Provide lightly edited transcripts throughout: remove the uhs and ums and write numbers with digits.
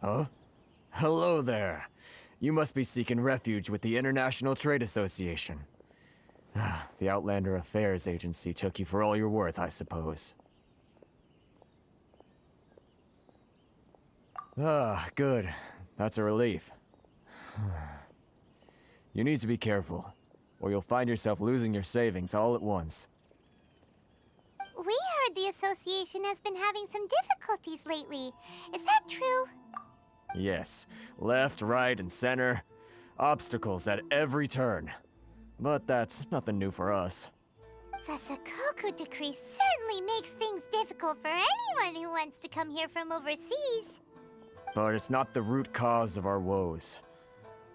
Huh? Hello there. You must be seeking refuge with the International Trade Association. The Outlander Affairs Agency took you for all you're worth, I suppose. Ah, good. That's a relief. You need to be careful, or you'll find yourself losing your savings all at once. We heard the association has been having some difficulties lately. Is that true? Yes, left, right, and center. Obstacles at every turn. But that's nothing new for us. The Sakoku decree certainly makes things difficult for anyone who wants to come here from overseas. But it's not the root cause of our woes.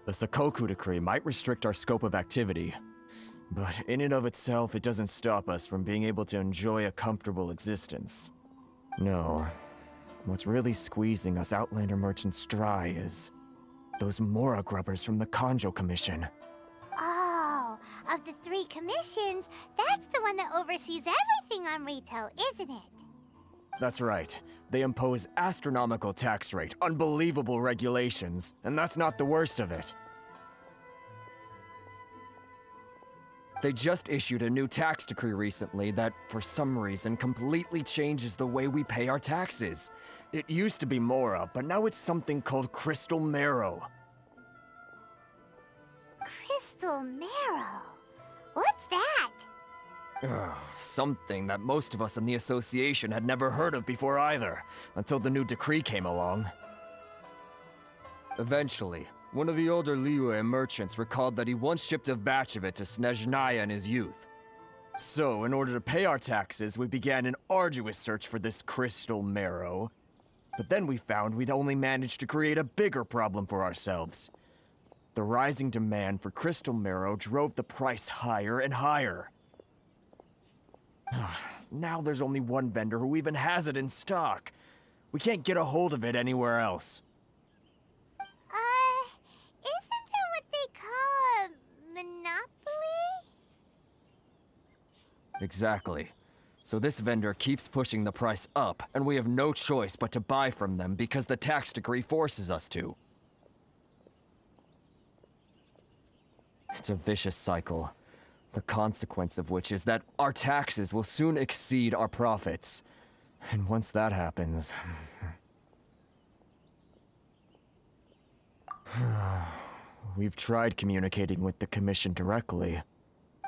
The Sakoku decree might restrict our scope of activity, but in and of itself, it doesn't stop us from being able to enjoy a comfortable existence. No. What's really squeezing us Outlander merchants dry is those Mora grubbers from the Kanjo Commission. Oh, of the 3 commissions, that's the one that oversees everything on retail, isn't it? That's right. They impose astronomical tax rate, unbelievable regulations, and that's not the worst of it. They just issued a new tax decree recently that, for some reason, completely changes the way we pay our taxes. It used to be Mora, but now it's something called Crystal Marrow. Crystal Marrow? What's that? Something that most of us in the association had never heard of before either, until the new decree came along. Eventually, one of the older Liyue merchants recalled that he once shipped a batch of it to Snezhnaya in his youth. So, in order to pay our taxes, we began an arduous search for this crystal marrow. But then we found we'd only managed to create a bigger problem for ourselves. The rising demand for crystal marrow drove the price higher and higher. Now there's only one vendor who even has it in stock. We can't get a hold of it anywhere else. Isn't that what they call a monopoly? Exactly. So this vendor keeps pushing the price up, and we have no choice but to buy from them because the tax decree forces us to. It's a vicious cycle. The consequence of which is that our taxes will soon exceed our profits. And once that happens... We've tried communicating with the Commission directly,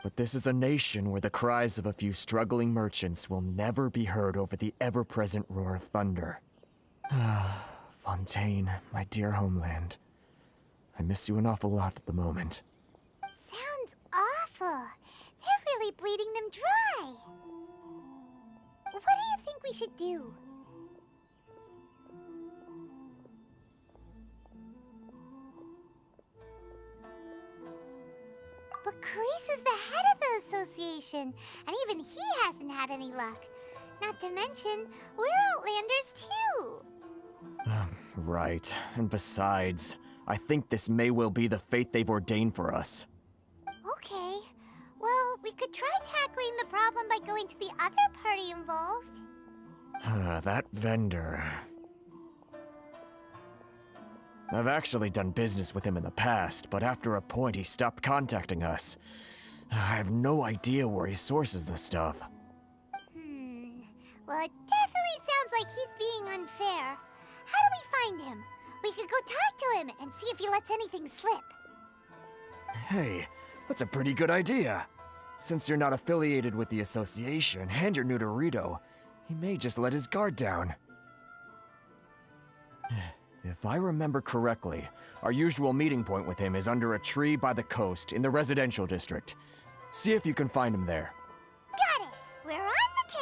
but this is a nation where the cries of a few struggling merchants will never be heard over the ever-present roar of thunder. Fontaine, my dear homeland. I miss you an awful lot at the moment. Sounds awful. They're really bleeding them dry. What do you think we should do? But Kyros is the head of the association, and even he hasn't had any luck. Not to mention, we're Outlanders too. Right. And besides, I think this may well be the fate they've ordained for us. Okay. Well, we could try tackling the problem by going to the other party involved. That vendor... I've actually done business with him in the past, but after a point he stopped contacting us. I have no idea where he sources the stuff. Well, it definitely sounds like he's being unfair. How do we find him? We could go talk to him and see if he lets anything slip. Hey, that's a pretty good idea. Since you're not affiliated with the association and you're new to Rito, he may just let his guard down. If I remember correctly, our usual meeting point with him is under a tree by the coast in the residential district. See if you can find him there. Got it! We're on the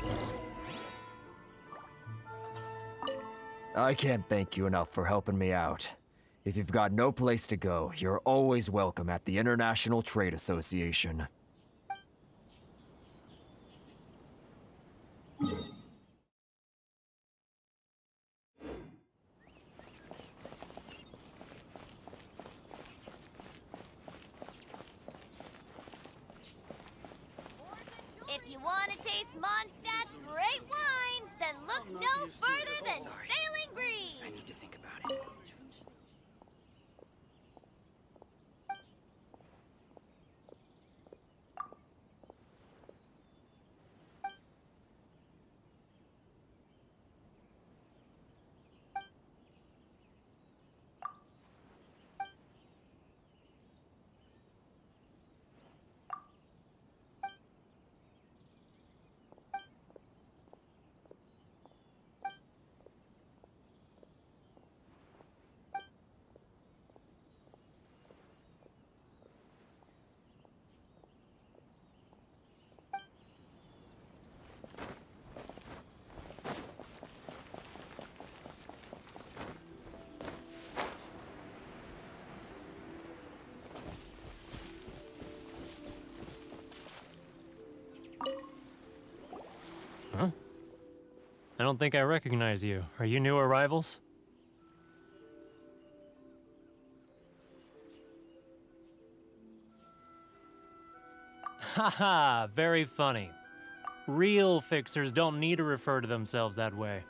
case! I can't thank you enough for helping me out. If you've got no place to go, you're always welcome at the International Trade Association. If you want to taste Mondstadt's great wines, Then look no further than Sailing Breeze! I need to think about it. Huh? I don't think I recognize you. Are you new arrivals? Haha, very funny. Real fixers don't need to refer to themselves that way.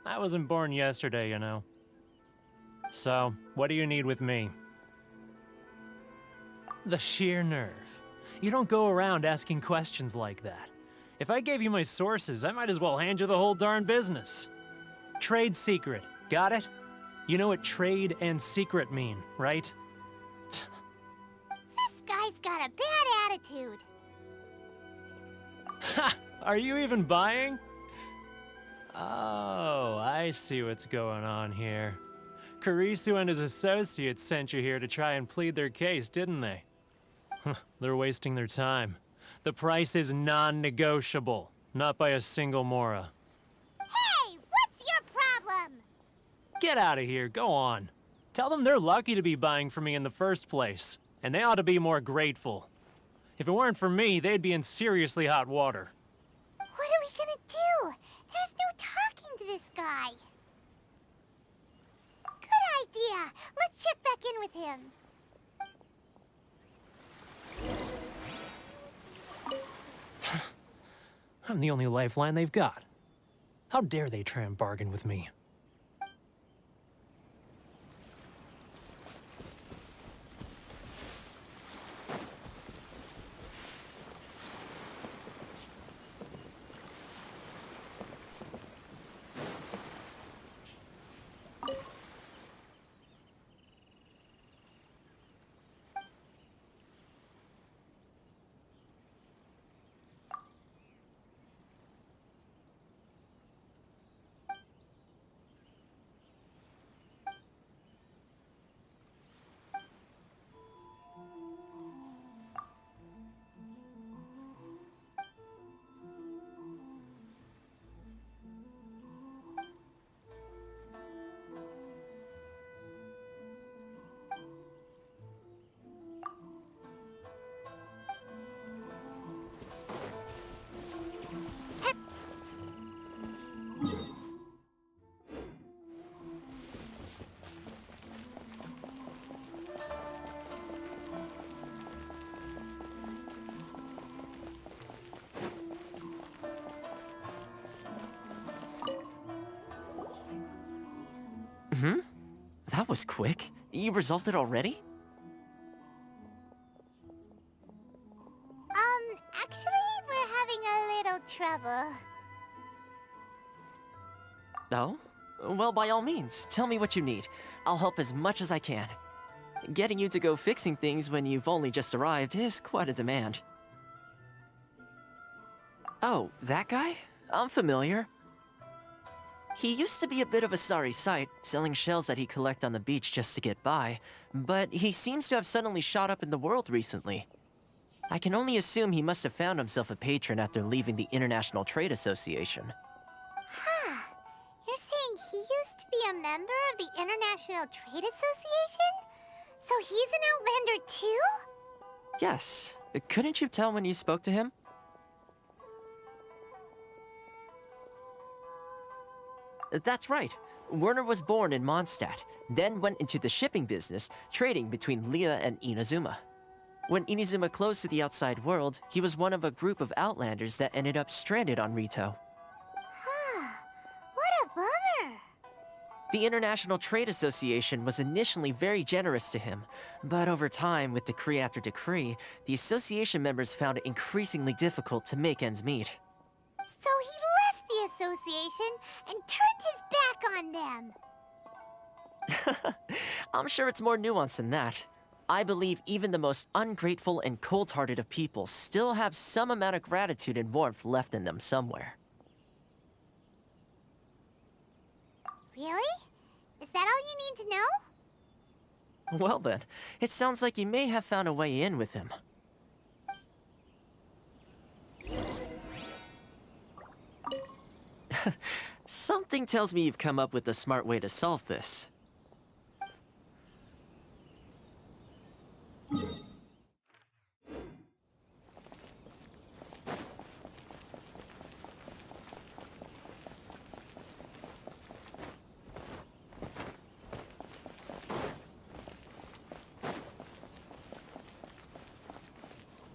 I wasn't born yesterday, you know. So, what do you need with me? The sheer nerve. You don't go around asking questions like that. If I gave you my sources, I might as well hand you the whole darn business. Trade secret, got it? You know what trade and secret mean, right? This guy's got a bad attitude. Ha! Are you even buying? Oh, I see what's going on here. Kyros and his associates sent you here to try and plead their case, didn't they? They're wasting their time. The price is non-negotiable, not by a single Mora. Hey, what's your problem? Get out of here, go on. Tell them they're lucky to be buying from me in the first place, and they ought to be more grateful. If it weren't for me, they'd be in seriously hot water. What are we gonna do? There's no talking to this guy. Good idea. Let's check back in with him. I'm the only lifeline they've got. How dare they try and bargain with me? That was quick. You resolved it already? Actually, we're having a little trouble. Oh? Well, by all means, tell me what you need. I'll help as much as I can. Getting you to go fixing things when you've only just arrived is quite a demand. Oh, that guy? I'm familiar. He used to be a bit of a sorry sight, selling shells that he'd collect on the beach just to get by, but he seems to have suddenly shot up in the world recently. I can only assume he must have found himself a patron after leaving the International Trade Association. Huh. You're saying he used to be a member of the International Trade Association? So he's an Outlander too? Yes. Couldn't you tell when you spoke to him? That's right. Werner was born in Mondstadt, then went into the shipping business, trading between Leah and Inazuma. When Inazuma closed to the outside world, he was one of a group of Outlanders that ended up stranded on Rito. Huh. The International Trade Association was initially very generous to him, but over time, with decree after decree, the association members found it increasingly difficult to make ends meet. So he left the association and turned his back on them. I'm sure it's more nuanced than that. I believe even the most ungrateful and cold-hearted of people still have some amount of gratitude and warmth left in them somewhere. Really? Is that all you need to know? Well then, it sounds like you may have found a way in with him. Something tells me you've come up with a smart way to solve this.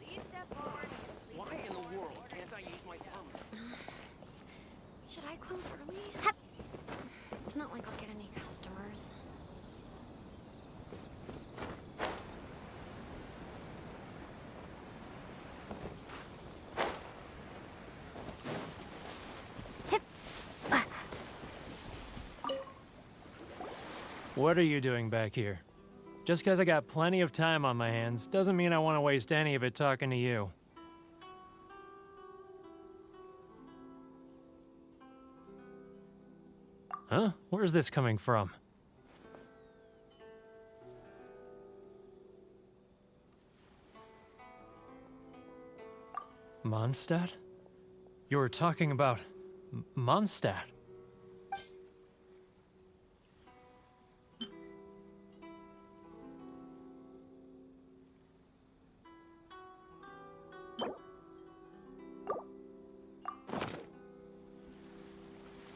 Please step forward. Why in the world can't I use my permit? Should I close early? It's not like I'll get any customers. What are you doing back here? Just because I got plenty of time on my hands doesn't mean I want to waste any of it talking to you. Huh? Where's this coming from? Mondstadt? You were talking about Mondstadt.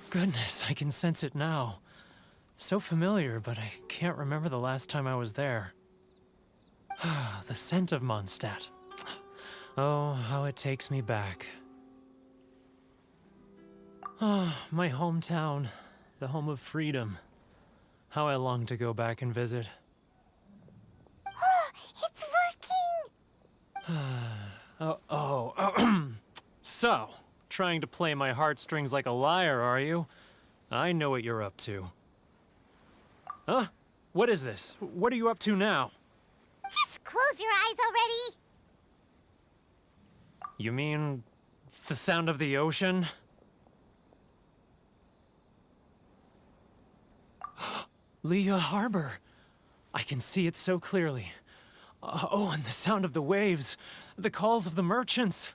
Goodness, I can sense it now. So familiar, but I can't remember the last time I was there. The scent of Mondstadt. Oh, how it takes me back. Oh, my hometown, the home of freedom. How I long to go back and visit. It's working! So, trying to play my heartstrings like a liar, are you? I know what you're up to. Huh? What is this? What are you up to now? Just close your eyes already! You mean the sound of the ocean? Leah Harbor. I can see it so clearly. Oh, and the sound of the waves. The calls of the merchants.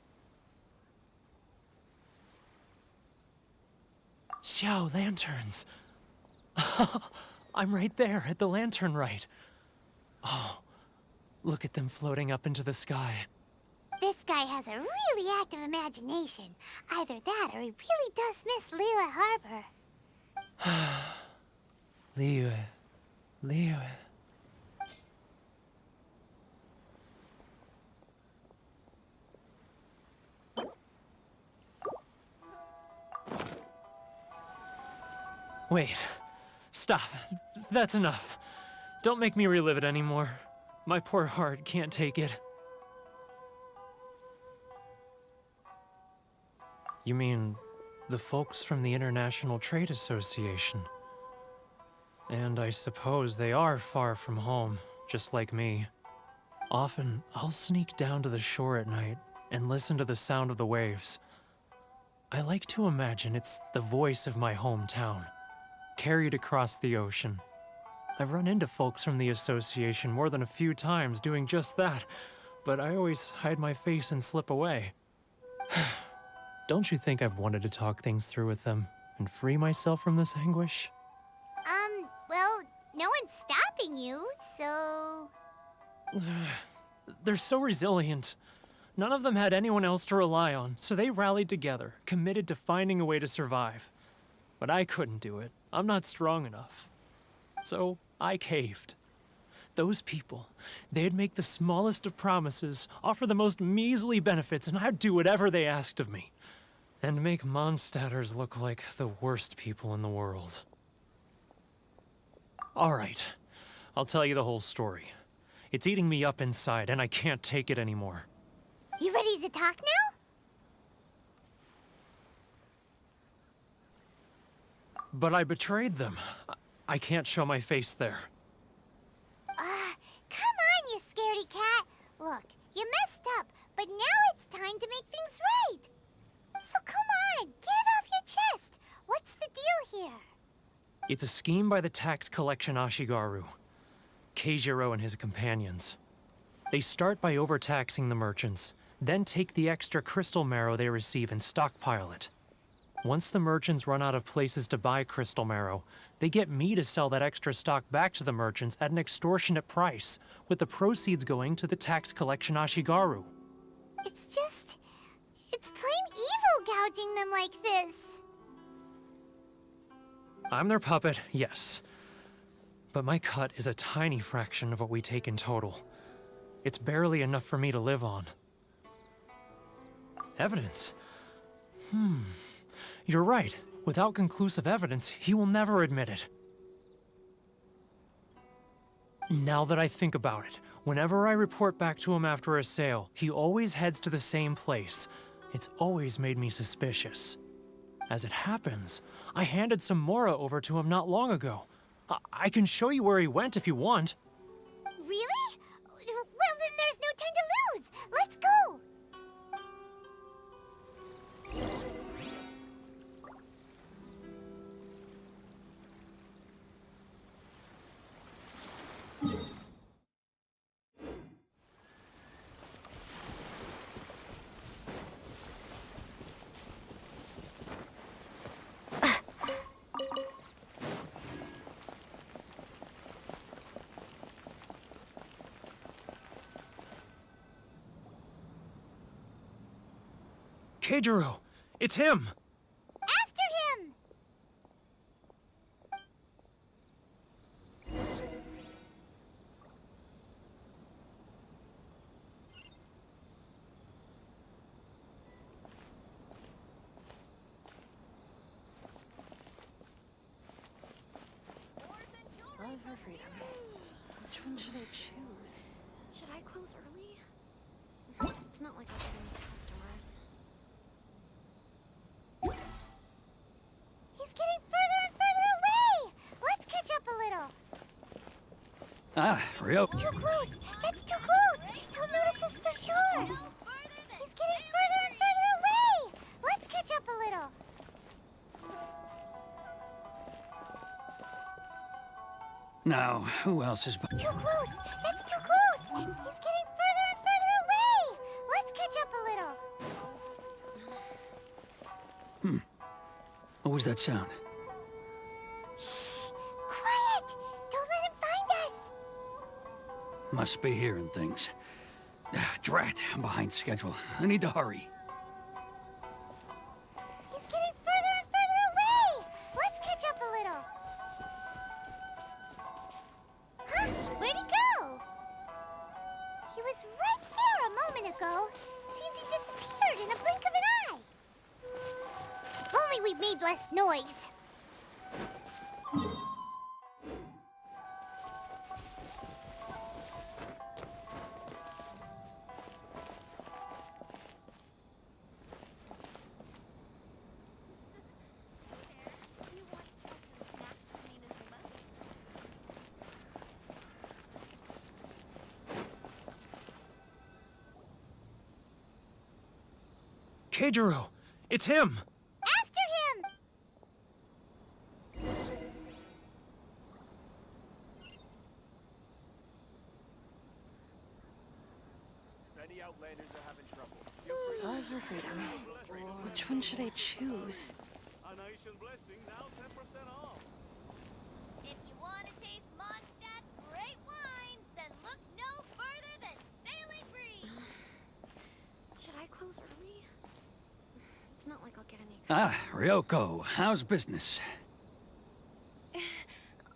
Xiao lanterns. I'm right there at the lantern right. Oh, look at them floating up into the sky. This guy has a really active imagination. Either that or he really does miss Liyue Harbor. Liyue. Wait. Stop. That's enough. Don't make me relive it anymore. My poor heart can't take it. You mean the folks from the International Trade Association? And I suppose they are far from home, just like me. Often, I'll sneak down to the shore at night and listen to the sound of the waves. I like to imagine it's the voice of my hometown, carried across the ocean. I've run into folks from the association more than a few times doing just that, but I always hide my face and slip away. Don't you think I've wanted to talk things through with them and free myself from this anguish? Well, no one's stopping you, so... They're so resilient. None of them had anyone else to rely on, so they rallied together, committed to finding a way to survive. But I couldn't do it. I'm not strong enough. So I caved. Those people, they'd make the smallest of promises, offer the most measly benefits, and I'd do whatever they asked of me. And make Mondstadters look like the worst people in the world. All right. I'll tell you the whole story. It's eating me up inside, and I can't take it anymore. You ready to talk now? But I betrayed them. I can't show my face there. Come on, you scaredy cat. Look, you messed up, but now it's time to make things right. So come on, get it off your chest. What's the deal here? It's a scheme by the tax collection Ashigaru, Kyros and his companions. They start by overtaxing the merchants, then take the extra crystal marrow they receive and stockpile it. Once the merchants run out of places to buy crystal marrow, they get me to sell that extra stock back to the merchants at an extortionate price, with the proceeds going to the tax collection Ashigaru. It's plain evil gouging them like this. I'm their puppet, yes. But my cut is a tiny fraction of what we take in total. It's barely enough for me to live on. Evidence? You're right. Without conclusive evidence, he will never admit it. Now that I think about it, whenever I report back to him after a sale, he always heads to the same place. It's always made me suspicious. As it happens, I handed some Mora over to him not long ago. I can show you where he went if you want. Really? Well, then there's no time to lose. Let's go. Kyros! It's him! After him! Love or freedom? Which one should I choose? Should I close early? It's not like I'll get any customers. He's getting further and further away! Let's catch up a little. Ah, Ryo. Too close! That's too close! He'll notice us for sure! He's getting further and further away! Let's catch up a little. Now, who else is... Too close! That's too close! He's getting further and further away! Let's catch up a little. What was that sound? Shh! Quiet! Don't let him find us! Must be hearing things. Drat, I'm behind schedule. I need to hurry. He's getting further and further away! Let's catch up a little. Huh? Where'd he go? He was right there a moment ago. Seems he disappeared in a blink of an eye. If only we made less noise. Kyros! It's him! After him! If any Outlanders are having trouble, feel free to... Love or freedom? Which one should I choose? A nation blessing now 10% off. If you want to taste Mondstadt's great wines, then look no further than Sailing Breeze. Should I close early? It's not like I'll get any Ah, Ryoko, how's business?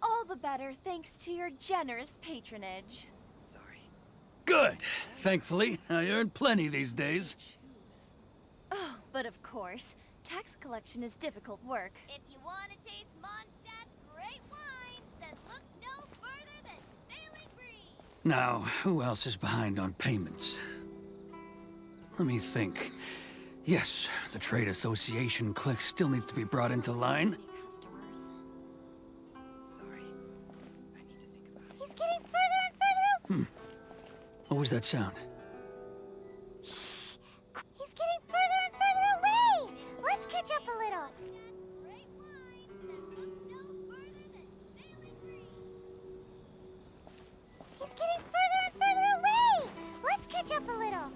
All the better thanks to your generous patronage. Sorry. Good. Thankfully, I earn plenty these days. Oh, but of course, tax collection is difficult work. If you want to taste Mondstadt's great wines, then look no Now, who else is behind on payments? Let me think. Yes, the Trade Association clique still needs to be brought into line. Customers. Sorry. I need to think about it. He's getting further and further. What was that sound? Shh! He's getting further and further away. Let's catch up a little. He's getting further and further away. Let's catch up a little.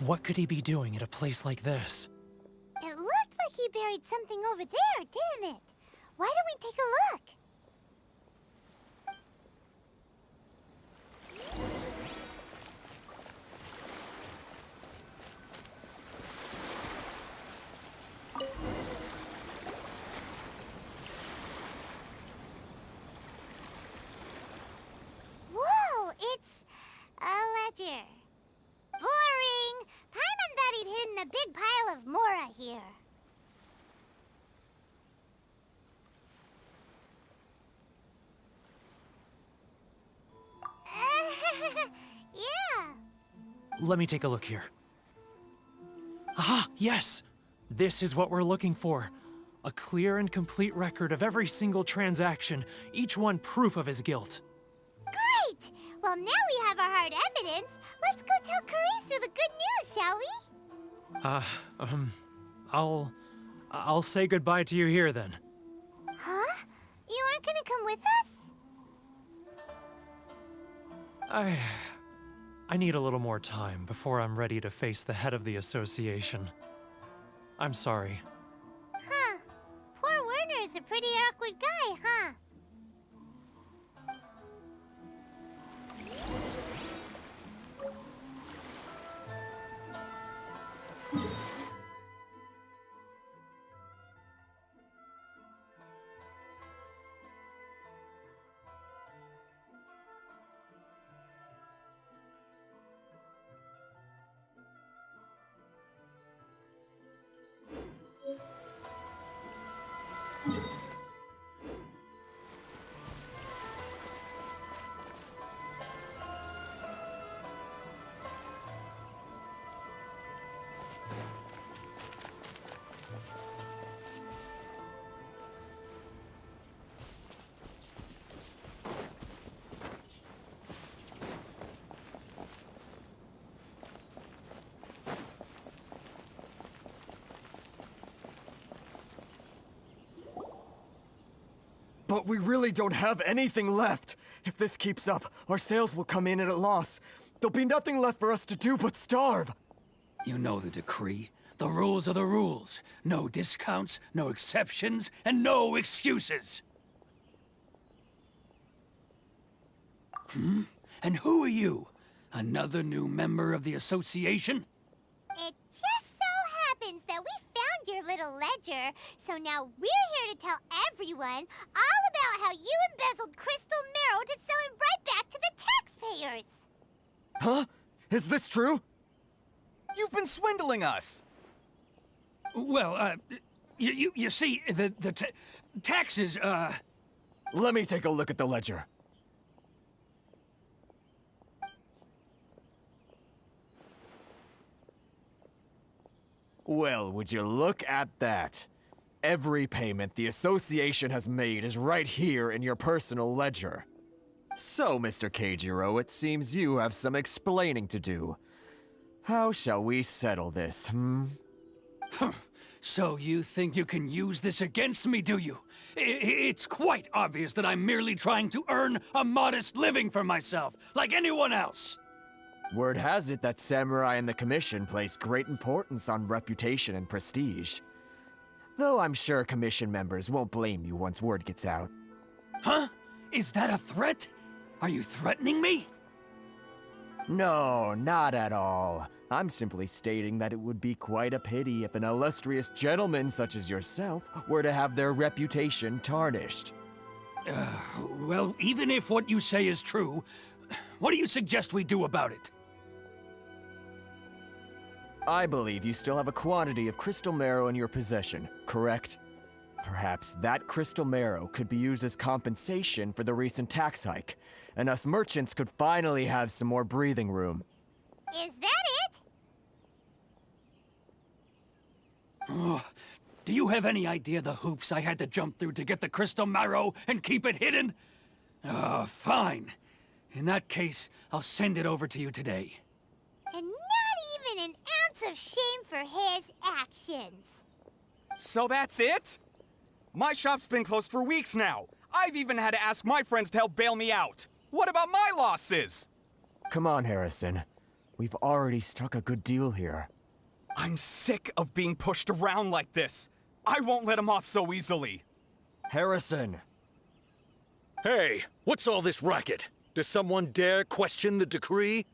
What could he be doing at a place like this? It looked like he buried something over there, didn't it? Why don't we take a look? Whoa, it's a ledger. Boring! Paimon thought he'd hidden a big pile of Mora here. Yeah. Let me take a look here. Aha, yes! This is what we're looking for. A clear and complete record of every single transaction, each one proof of his guilt. Great! Well, now we have our hard evidence. Let's go tell Kyros the good news, shall we? I'll say goodbye to you here then. Huh? You aren't gonna come with us? I need a little more time before I'm ready to face the head of the association. I'm sorry. Huh. Poor Werner's a pretty awkward guy, huh? But we really don't have anything left. If this keeps up, our sales will come in at a loss. There'll be nothing left for us to do but starve. You know the decree. The rules are the rules. No discounts, no exceptions, and no excuses. And who are you? Another new member of the association? It just so happens that we found your little ledger, so now we're here to tell everyone all about how you embezzled crystal marrow to sell it right back to the taxpayers. Huh? Is this true? You've been swindling us! Well, you see, the taxes, Let me take a look at the ledger. Well, would you look at that? Every payment the association has made is right here in your personal ledger. So, Mr. Keijiro, it seems you have some explaining to do. How shall we settle this, So you think you can use this against me, do you? It's quite obvious that I'm merely trying to earn a modest living for myself, like anyone else. Word has it that Samurai and the Commission place great importance on reputation and prestige. Though I'm sure Commission members won't blame you once word gets out. Huh? Is that a threat? Are you threatening me? No, not at all. I'm simply stating that it would be quite a pity if an illustrious gentleman such as yourself were to have their reputation tarnished. Well, even if what you say is true, what do you suggest we do about it? I believe you still have a quantity of crystal marrow in your possession, correct? Perhaps that crystal marrow could be used as compensation for the recent tax hike, and us merchants could finally have some more breathing room. Is that it? Oh, do you have any idea the hoops I had to jump through to get the crystal marrow and keep it hidden? Fine. In that case, I'll send it over to you today. And not even an ounce of shame for his actions. So that's it? My shop's been closed for weeks now. I've even had to ask my friends to help bail me out. What about my losses? Come on, Harrison. We've already struck a good deal here. I'm sick of being pushed around like this. I won't let him off so easily. Harrison! Hey, what's all this racket? Does someone dare question the decree?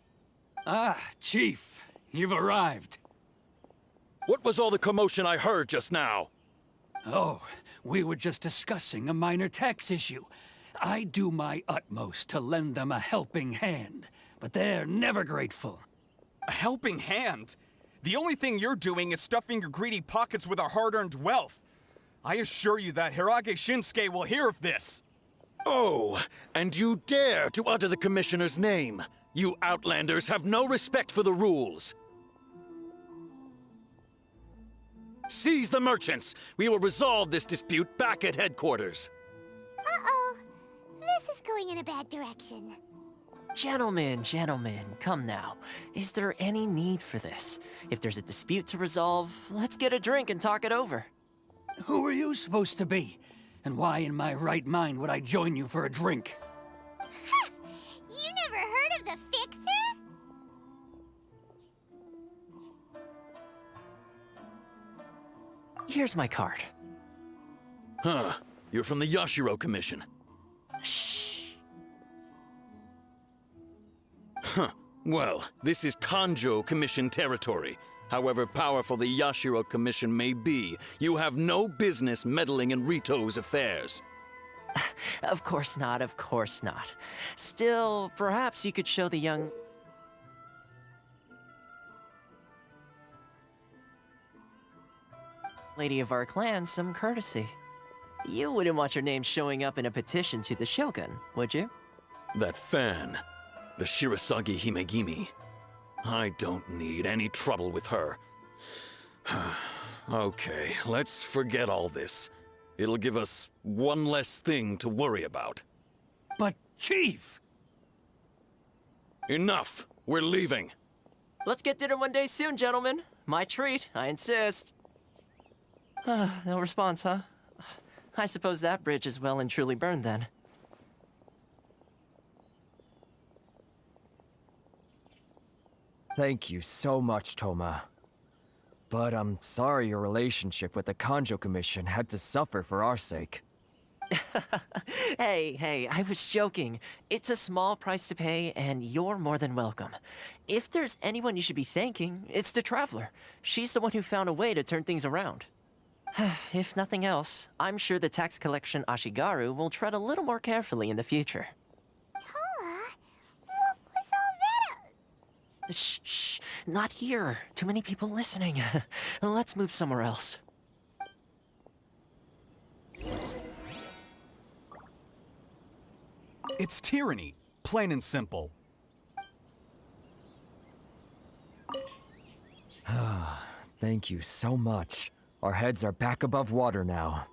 Ah, Chief, you've arrived. What was all the commotion I heard just now? Oh, we were just discussing a minor tax issue. I do my utmost to lend them a helping hand, but they're never grateful. A helping hand? The only thing you're doing is stuffing your greedy pockets with our hard-earned wealth. I assure you that Hirage Shinsuke will hear of this. Oh, and you dare to utter the Commissioner's name. You Outlanders have no respect for the rules. Seize the merchants! We will resolve this dispute back at headquarters. Uh-oh. This is going in a bad direction. Gentlemen, come now. Is there any need for this? If there's a dispute to resolve, let's get a drink and talk it over. Who are you supposed to be? And why in my right mind would I join you for a drink? Ha! You never heard of the Fixer? Here's my card. Huh. You're from the Yashiro Commission. Shh. Huh. Well, this is Kanjo Commission territory. However powerful the Yashiro Commission may be, you have no business meddling in Rito's affairs. Of course not, of course not. Still, perhaps you could show the young... lady of our clan some courtesy. You wouldn't want your name showing up in a petition to the Shogun, would you? That fan, the Shirasagi Himegimi. I don't need any trouble with her. Okay, let's forget all this. It'll give us one less thing to worry about. But, Chief! Enough! We're leaving! Let's get dinner one day soon, gentlemen. My treat, I insist. No response, huh? I suppose that bridge is well and truly burned then. Thank you so much, Toma. But I'm sorry your relationship with the Kanjo Commission had to suffer for our sake. Hey, I was joking. It's a small price to pay, and you're more than welcome. If there's anyone you should be thanking, it's the Traveler. She's the one who found a way to turn things around. If nothing else, I'm sure the tax collection Ashigaru will tread a little more carefully in the future. Toma? What was all that? Shh, not here. Too many people listening. Let's move somewhere else. It's tyranny, plain and simple. Thank you so much. Our heads are back above water now.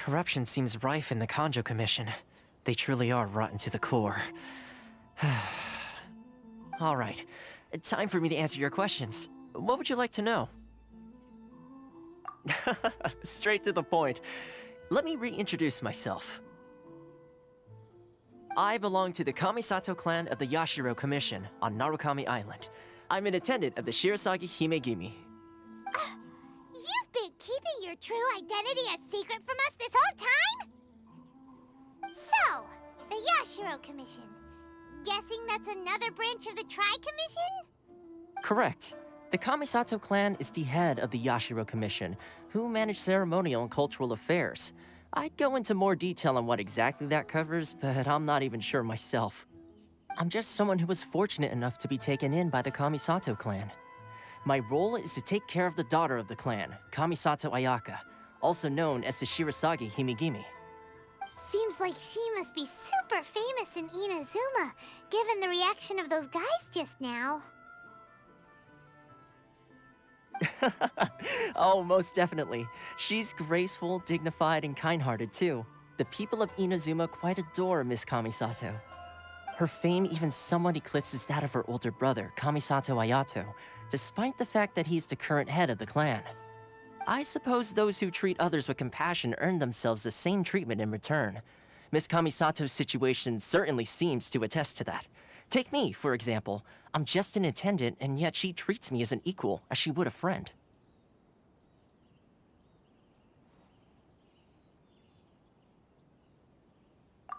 Corruption seems rife in the Kanjo Commission. They truly are rotten to the core. All right, time for me to answer your questions. What would you like to know? Straight to the point. Let me reintroduce myself. I belong to the Kamisato clan of the Yashiro Commission on Narukami Island. I'm an attendant of the Shirasagi Himegimi. You've been keeping your true identity a secret from us this whole time? So, the Yashiro Commission. Guessing that's another branch of the Tri-Commission? Correct. The Kamisato clan is the head of the Yashiro Commission, who manage ceremonial and cultural affairs. I'd go into more detail on what exactly that covers, but I'm not even sure myself. I'm just someone who was fortunate enough to be taken in by the Kamisato clan. My role is to take care of the daughter of the clan, Kamisato Ayaka, also known as the Shirasagi Himegimi. Seems like she must be super famous in Inazuma, given the reaction of those guys just now. Oh, most definitely. She's graceful, dignified, and kind-hearted too. The people of Inazuma quite adore Miss Kamisato. Her fame even somewhat eclipses that of her older brother, Kamisato Ayato, despite the fact that he's the current head of the clan. I suppose those who treat others with compassion earn themselves the same treatment in return. Miss Kamisato's situation certainly seems to attest to that. Take me, for example. I'm just an attendant, and yet she treats me as an equal, as she would a friend.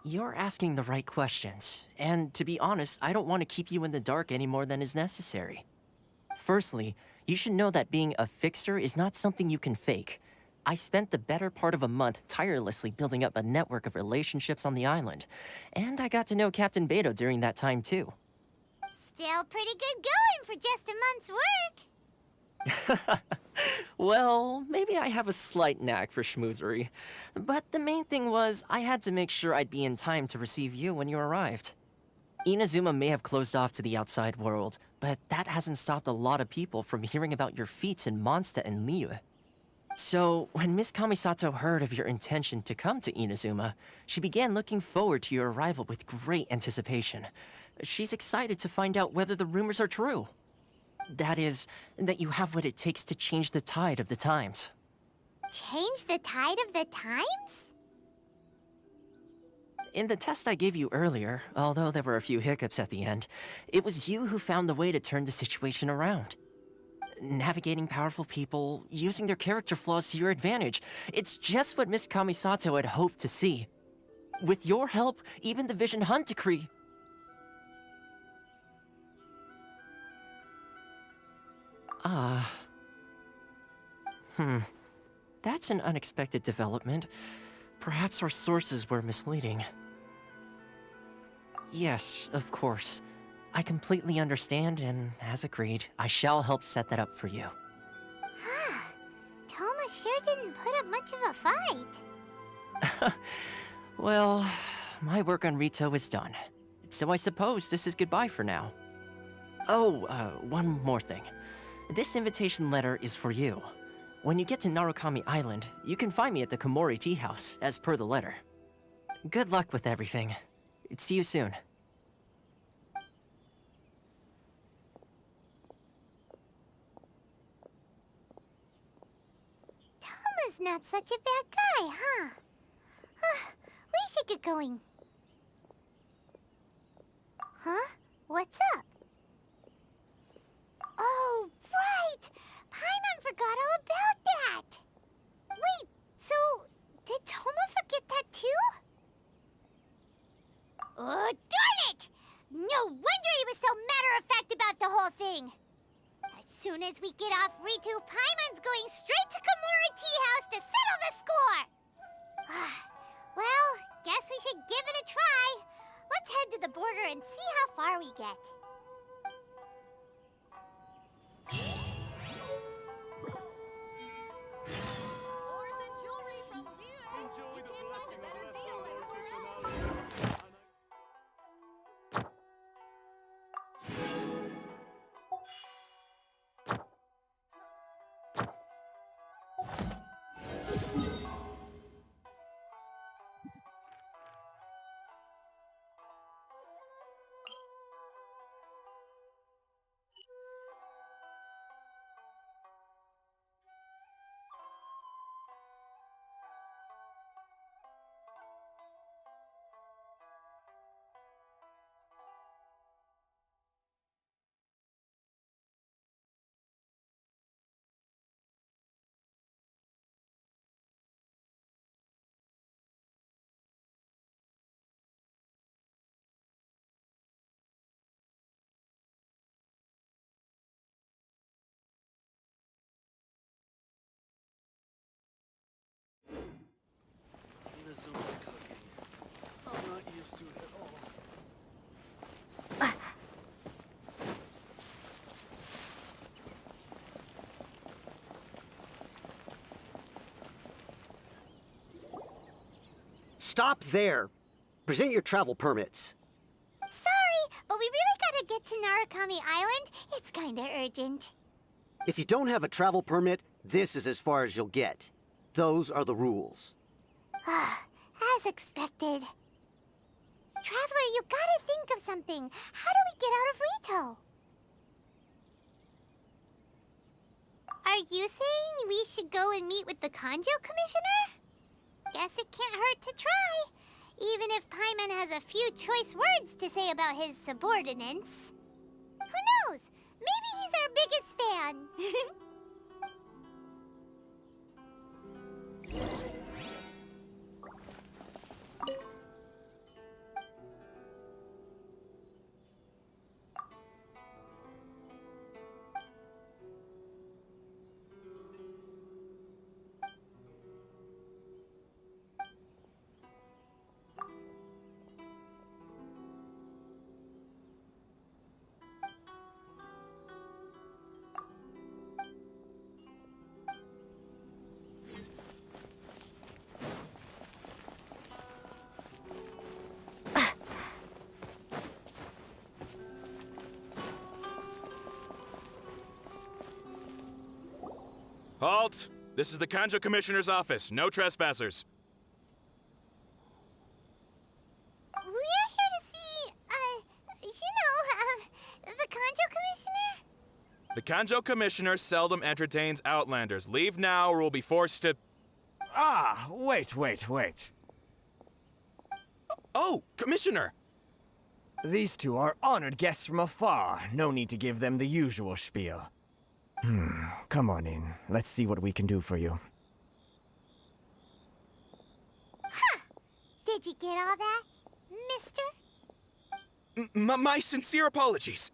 You're asking the right questions, and to be honest, I don't want to keep you in the dark any more than is necessary. Firstly, you should know that being a fixer is not something you can fake. I spent the better part of a month tirelessly building up a network of relationships on the island, and I got to know Captain Beto during that time too. Still pretty good going for just a month's work. Well, maybe I have a slight knack for schmoozery, but the main thing was I had to make sure I'd be in time to receive you when you arrived. Inazuma may have closed off to the outside world, but that hasn't stopped a lot of people from hearing about your feats in Mondstadt and Liyue. So, when Miss Kamisato heard of your intention to come to Inazuma, she began looking forward to your arrival with great anticipation. She's excited to find out whether the rumors are true. That is, that you have what it takes to change the tide of the times. Change the tide of the times? In the test I gave you earlier, although there were a few hiccups at the end, it was you who found the way to turn the situation around. Navigating powerful people, using their character flaws to your advantage. It's just what Miss Kamisato had hoped to see. With your help, even the Vision Hunt decree... That's an unexpected development. Perhaps our sources were misleading. Yes, of course. I completely understand, and as agreed, I shall help set that up for you. Toma sure didn't put up much of a fight. Well, my work on Rito is done. So I suppose this is goodbye for now. Oh, one more thing. This invitation letter is for you. When you get to Narukami Island, you can find me at the Komori Tea House, as per the letter. Good luck with everything. See you soon. Toma's not such a bad guy, huh? We should get going. Huh? What's up? Oh, right! Paimon forgot all about that! Wait, so did Toma forget that too? Oh, darn it! No wonder he was so matter-of-fact about the whole thing! As soon as we get off Ritu, Paimon's going straight to Komori Tea House to settle the score! Well, guess we should give it a try. Let's head to the border and see how far we get. Ores and jewelry from Liyue. Enjoy You the can't find blessing a of better lesser deal lord anywhere else. personnel. Stop there. Present your travel permits. Sorry, but we really gotta get to Narukami Island. It's kinda urgent. If you don't have a travel permit, this is as far as you'll get. Those are the rules. As expected. Traveler, you gotta think of something. How do we get out of Rito? Are you saying we should go and meet with the Kanjo Commissioner? Guess it can't hurt to try. Even if Paimon has a few choice words to say about his subordinates. Who knows? Maybe he's our biggest fan. Halt! This is the Kanjo Commissioner's office. No trespassers. We're here to see, the Kanjo Commissioner? The Kanjo Commissioner seldom entertains Outlanders. Leave now or we'll be forced to... Ah, wait. Oh, Commissioner! These two are honored guests from afar. No need to give them the usual spiel. Come on in. Let's see what we can do for you. Huh! Did you get all that, mister? My sincere apologies.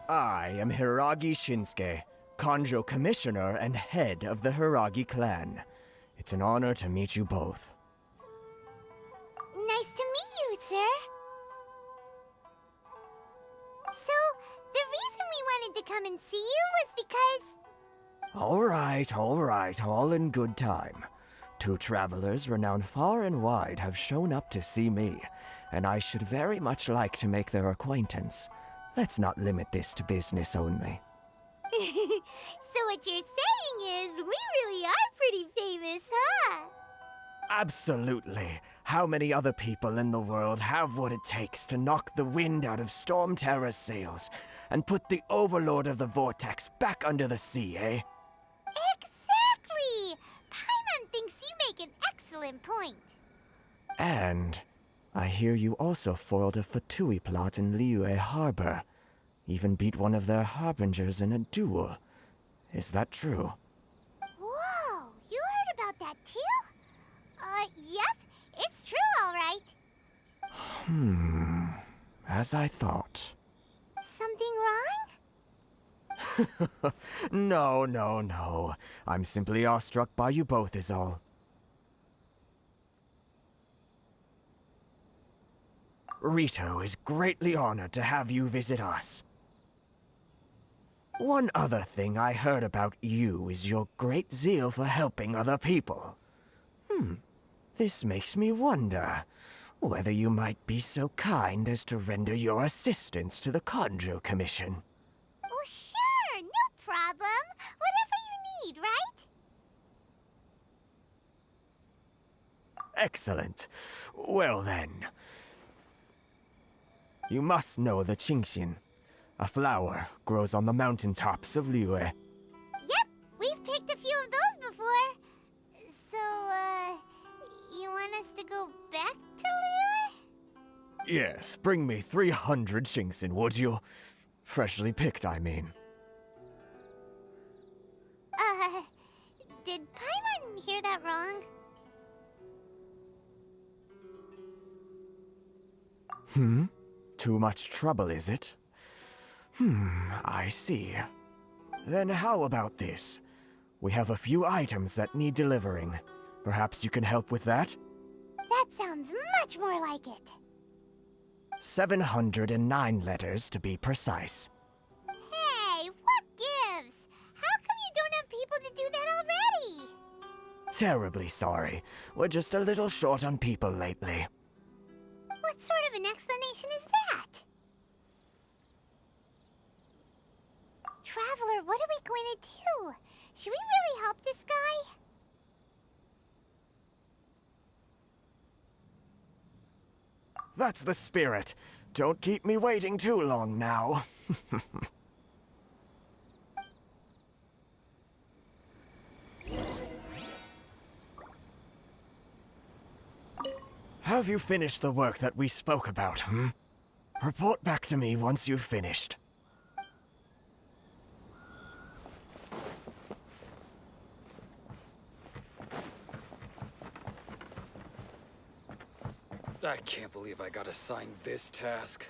I am Hiragi Shinsuke, Kanjo Commissioner and head of the Hiragi clan. It's an honor to meet you both. Nice to meet you, sir. So, the reason we wanted to come and see you was because... All right, all in good time. Two travelers renowned far and wide have shown up to see me, and I should very much like to make their acquaintance. Let's not limit this to business only. So what you're saying is, we really are pretty famous, huh? Absolutely. How many other people in the world have what it takes to knock the wind out of Storm Terror's sails and put the Overlord of the Vortex back under the sea, eh? Exactly! Paimon thinks you make an excellent point. And I hear you also foiled a Fatui plot in Liyue Harbor. Even beat one of their harbingers in a duel. Is that true? Whoa, you heard about that too? Yep, it's true, all right. As I thought. Something wrong? No. I'm simply awestruck by you both is all. Rito is greatly honored to have you visit us. One other thing I heard about you is your great zeal for helping other people. This makes me wonder whether you might be so kind as to render your assistance to the Kanjo Commission. Oh, sure, no problem. Whatever you need, right? Excellent. Well then. You must know the Genshin. A flower grows on the mountaintops of Liyue. Yep, we've picked a few of those before. So, you want us to go back to Liyue? Yes, bring me 300 Shinxin, would you? Freshly picked, I mean. Did Paimon hear that wrong? Too much trouble, is it? I see. Then how about this? We have a few items that need delivering. Perhaps you can help with that? That sounds much more like it. 709 letters, to be precise. Hey, what gives? How come you don't have people to do that already? Terribly sorry. We're just a little short on people lately. What sort of an explanation is that? Traveler, what are we going to do? Should we really help this guy? That's the spirit. Don't keep me waiting too long now. Have you finished the work that we spoke about, Report back to me once you've finished. I can't believe I got assigned this task.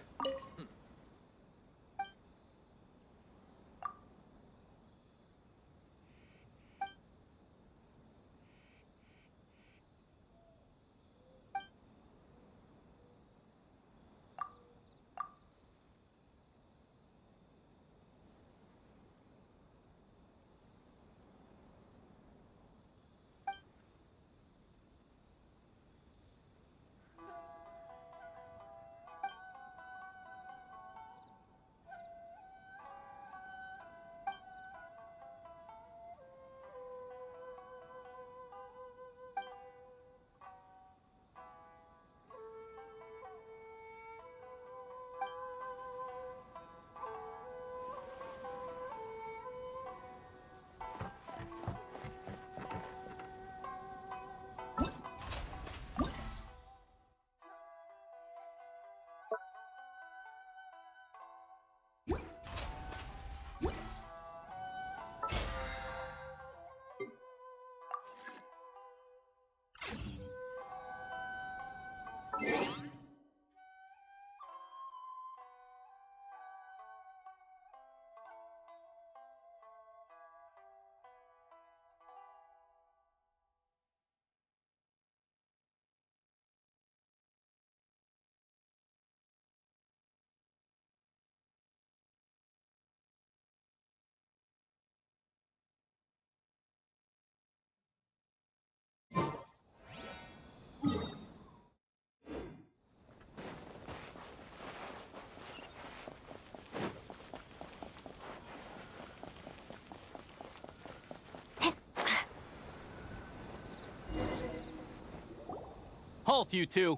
Halt, you two!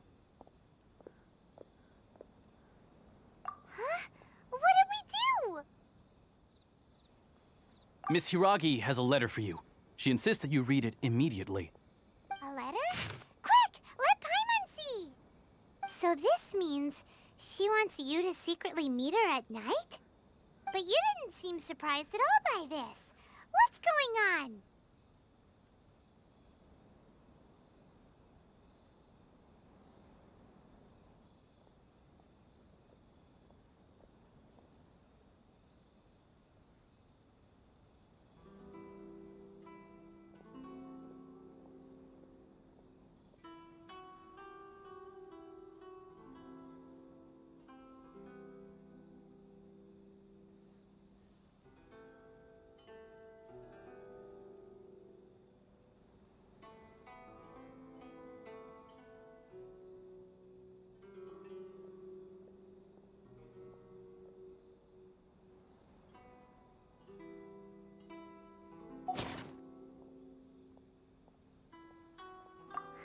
Huh? What did we do? Miss Hiragi has a letter for you. She insists that you read it immediately. A letter? Quick! Let Paimon see! So this means she wants you to secretly meet her at night? But you didn't seem surprised at all by this. What's going on?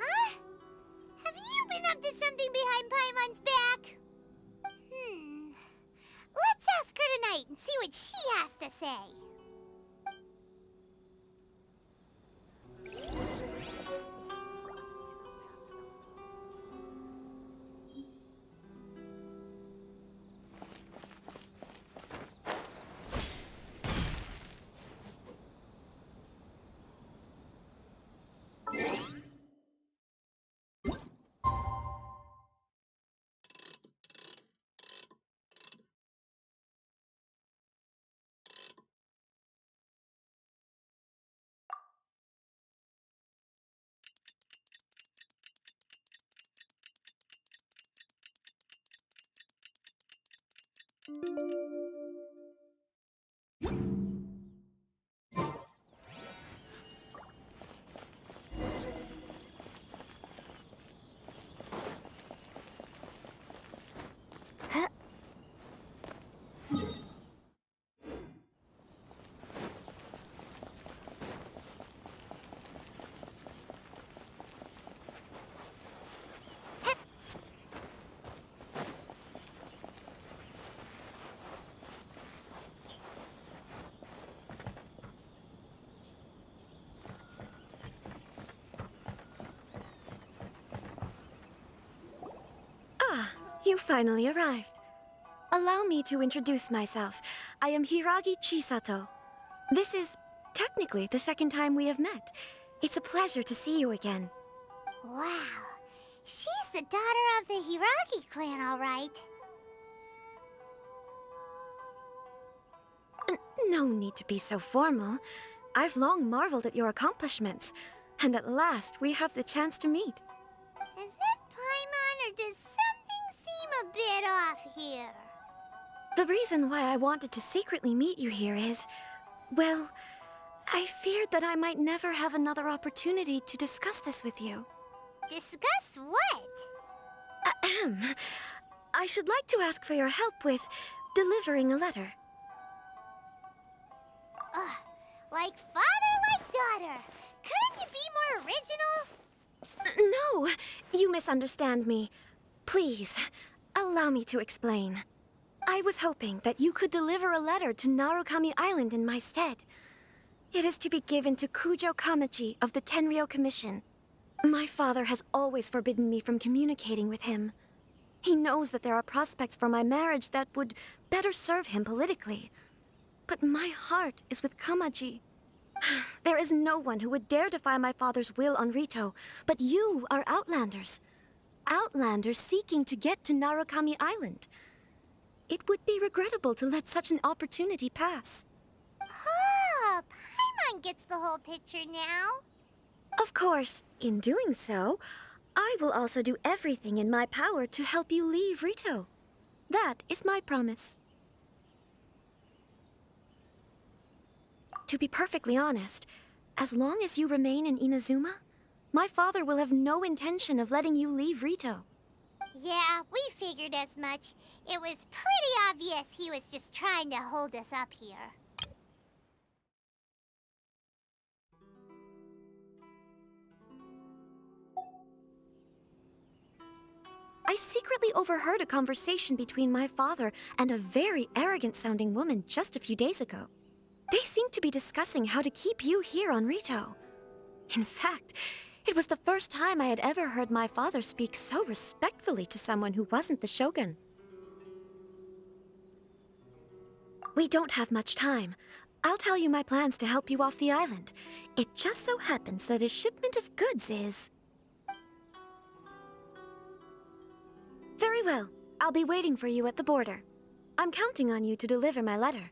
Huh? Have you been up to something behind Paimon's back? Let's ask her tonight and see what she has to say. You finally arrived. Allow me to introduce myself. I am Hiragi Chisato. This is technically the second time we have met. It's a pleasure to see you again. Wow. She's the daughter of the Hiragi clan, all right. No need to be so formal. I've long marveled at your accomplishments, and at last we have the chance to meet. Is it Paimon, or does something seem a bit off here? The reason why I wanted to secretly meet you here is, well, I feared that I might never have another opportunity to discuss this with you. Discuss what? Ahem. I should like to ask for your help with delivering a letter. Ugh, like father, like daughter. Couldn't you be more original? No, you misunderstand me. Please, allow me to explain. I was hoping that you could deliver a letter to Narukami Island in my stead. It is to be given to Kujo Kamaji of the Tenryou Commission. My father has always forbidden me from communicating with him. He knows that there are prospects for my marriage that would better serve him politically. But my heart is with Kamaji. There is no one who would dare defy my father's will on Rito, but you are Outlanders. Outlanders seeking to get to Narukami Island. It would be regrettable to let such an opportunity pass. Oh, Paimon gets the whole picture now. Of course, in doing so, I will also do everything in my power to help you leave Rito. That is my promise. To be perfectly honest, as long as you remain in Inazuma, my father will have no intention of letting you leave Rito. Yeah, we figured as much. It was pretty obvious he was just trying to hold us up here. I secretly overheard a conversation between my father and a very arrogant-sounding woman just a few days ago. They seemed to be discussing how to keep you here on Rito. In fact, it was the first time I had ever heard my father speak so respectfully to someone who wasn't the Shogun. We don't have much time. I'll tell you my plans to help you off the island. It just so happens that a shipment of goods is... Very well. I'll be waiting for you at the border. I'm counting on you to deliver my letter.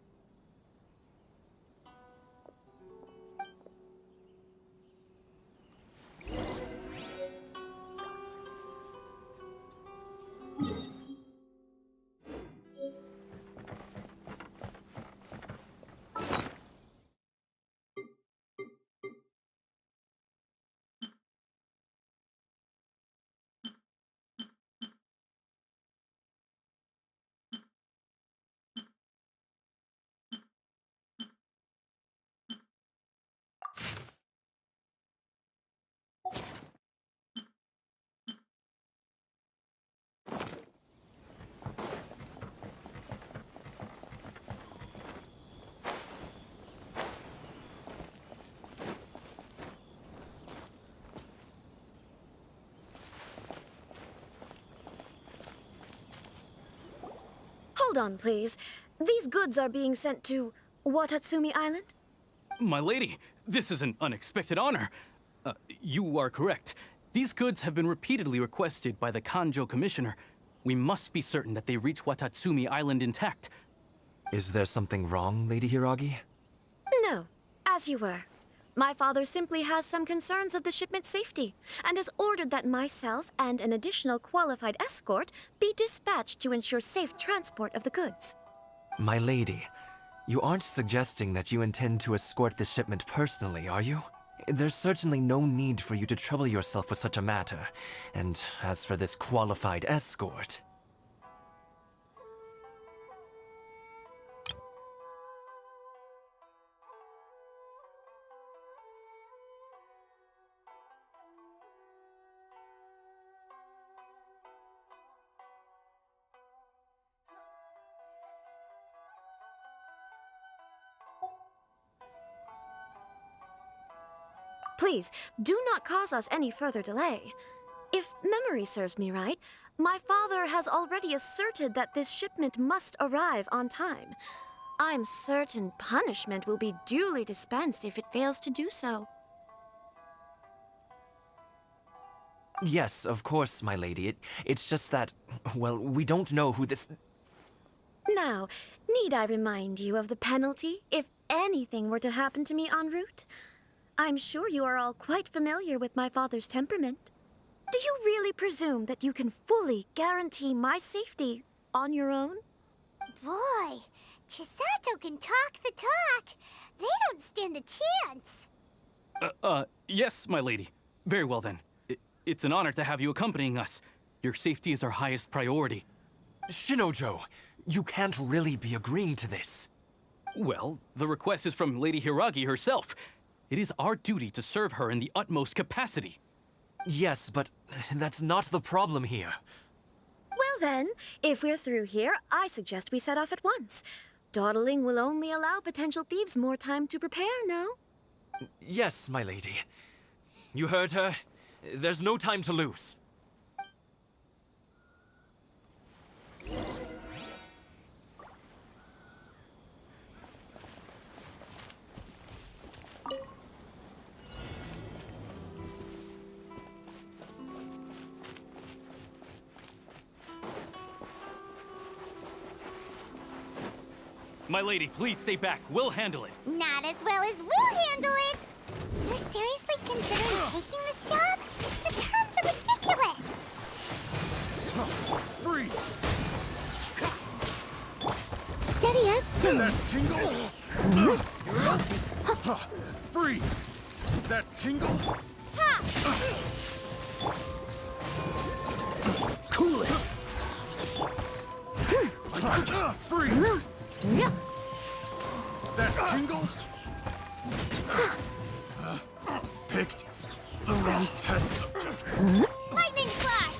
Hold on, please. These goods are being sent to Watatsumi Island? My lady, this is an unexpected honor. You are correct. These goods have been repeatedly requested by the Kanjo Commissioner. We must be certain that they reach Watatsumi Island intact. Is there something wrong, Lady Hiragi? No, as you were. My father simply has some concerns of the shipment's safety, and has ordered that myself and an additional qualified escort be dispatched to ensure safe transport of the goods. My lady, you aren't suggesting that you intend to escort this shipment personally, are you? There's certainly no need for you to trouble yourself with such a matter. And as for this qualified escort... Please, do not cause us any further delay. If memory serves me right, my father has already asserted that this shipment must arrive on time. I'm certain punishment will be duly dispensed if it fails to do so. Yes, of course, my lady. It's just that, well, we don't know who this... Now, need I remind you of the penalty if anything were to happen to me en route? I'm sure you are all quite familiar with my father's temperament. Do you really presume that you can fully guarantee my safety on your own? Boy, Chisato can talk the talk. They don't stand a chance. Yes, my lady. Very well then. It's an honor to have you accompanying us. Your safety is our highest priority. Shinojo, you can't really be agreeing to this. Well, the request is from Lady Hiragi herself. It is our duty to serve her in the utmost capacity. Yes, but that's not the problem here. Well then, if we're through here, I suggest we set off at once. Dawdling will only allow potential thieves more time to prepare, no? Yes, my lady. You heard her. There's no time to lose. My lady, please stay back. We'll handle it. Not as well as we'll handle it. You're seriously considering taking this job? The terms are ridiculous. Freeze! Steady as stone. That tingle? Freeze! That tingle? Cool it! Freeze! That tingle? Picked the wrong test. Lightning slash!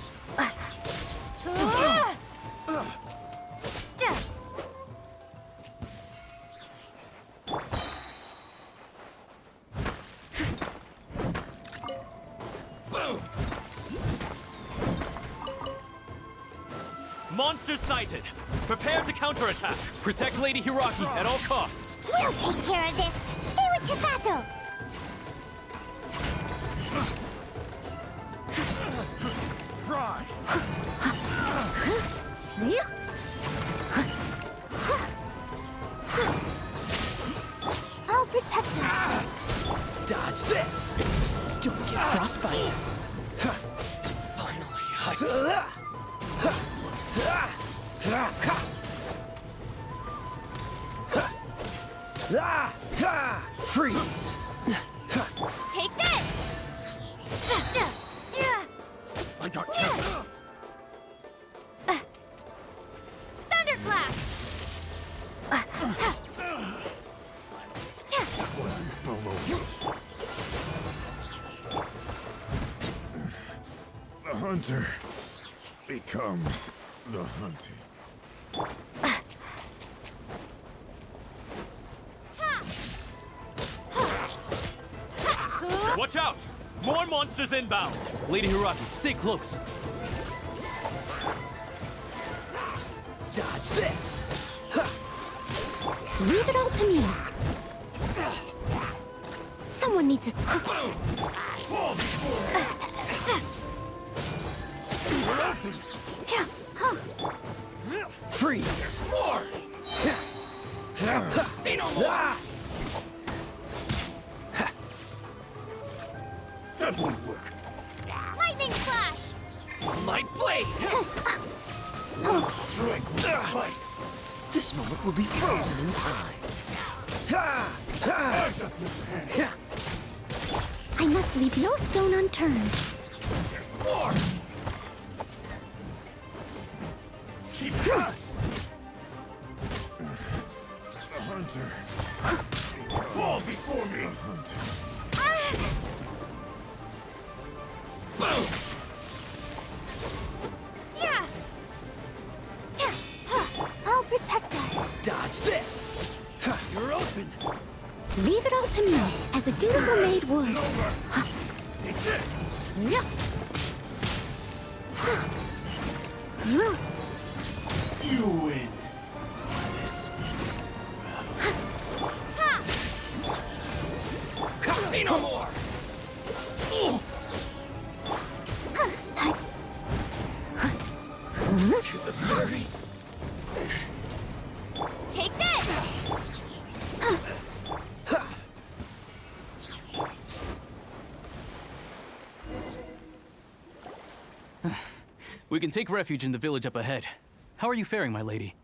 Monsters sighted! Prepare to counterattack! Protect Lady Hiragi at all costs. We'll take care of this. Stay with Chisato. Fry! I'll protect us. Dodge this! Don't get frostbite! Freeze! Take this. I got Kevin. Thunderclap. The hunter becomes the hunted. Watch out! More monsters inbound! Lady Hiragi, stay close. Dodge this! Leave it all to me. Someone needs to... Freeze! More! Say no more! That won't work. Lightning slash! My blade! Strike with device. This moment will be frozen in time. I must leave no stone unturned. Keep us! The hunter. Fall before me! The hunter. I'll protect us. Dodge this! You're open! Leave it all to me, as a dutiful maid would. Take this! Yeah. You win. This. Say no more! To the very. Take this! We can take refuge in the village up ahead. How are you faring, my lady?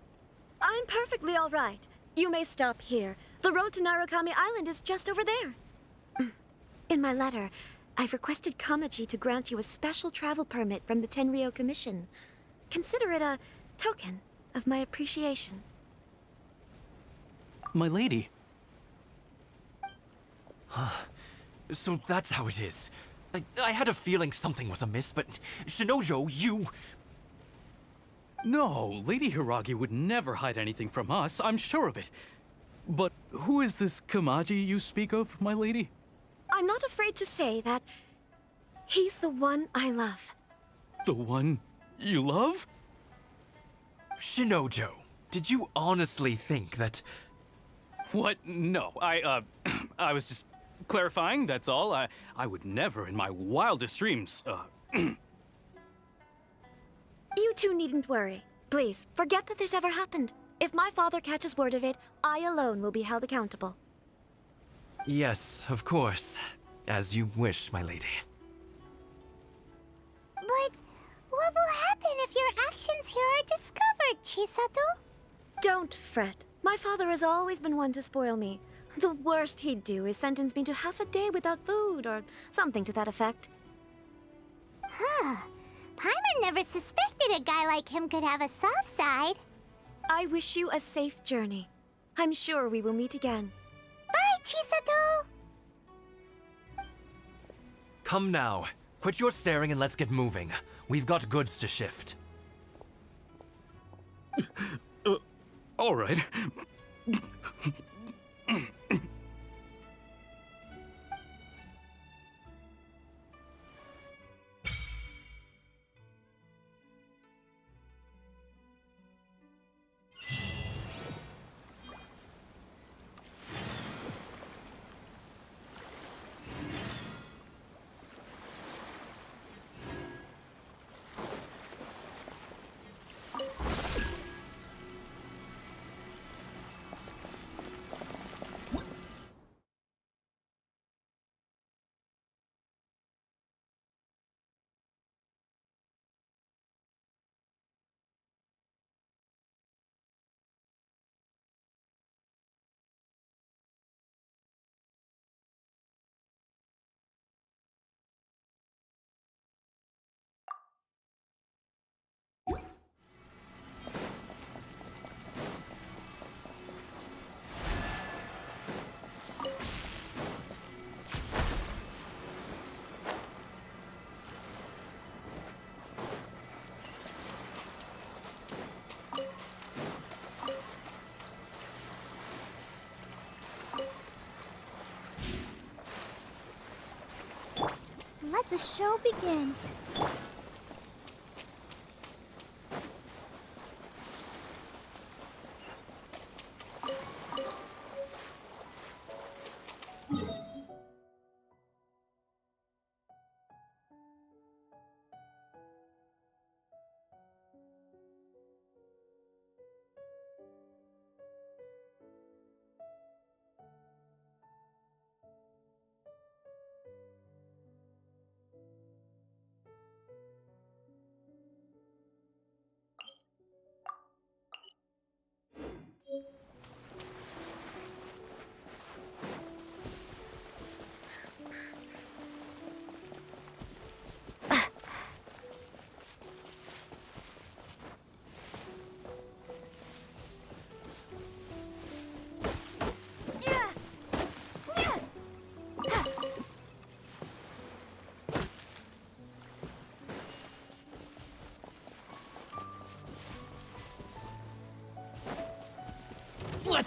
I'm perfectly all right. You may stop here. The road to Narukami Island is just over there. In my letter, I've requested Kamaji to grant you a special travel permit from the Tenryou Commission. Consider it a token of my appreciation. My lady. So that's how it is. I had a feeling something was amiss, but Shinojo, you... No, Lady Hiragi would never hide anything from us, I'm sure of it. But who is this Kamaji you speak of, my lady? I'm not afraid to say that he's the one I love. The one you love? Shinojo, did you honestly think that... What? No, I was just clarifying, that's all. I would never in my wildest dreams, You two needn't worry. Please, forget that this ever happened. If my father catches word of it, I alone will be held accountable. Yes, of course. As you wish, my lady. But what will happen if your actions here are discovered, Chisato? Don't fret. My father has always been one to spoil me. The worst he'd do is sentence me to half a day without food, or something to that effect. Huh. Paimon never suspected a guy like him could have a soft side. I wish you a safe journey. I'm sure we will meet again. Bye, Chisato! Come now. Quit your staring and let's get moving. We've got goods to shift. all right. Let the show begin.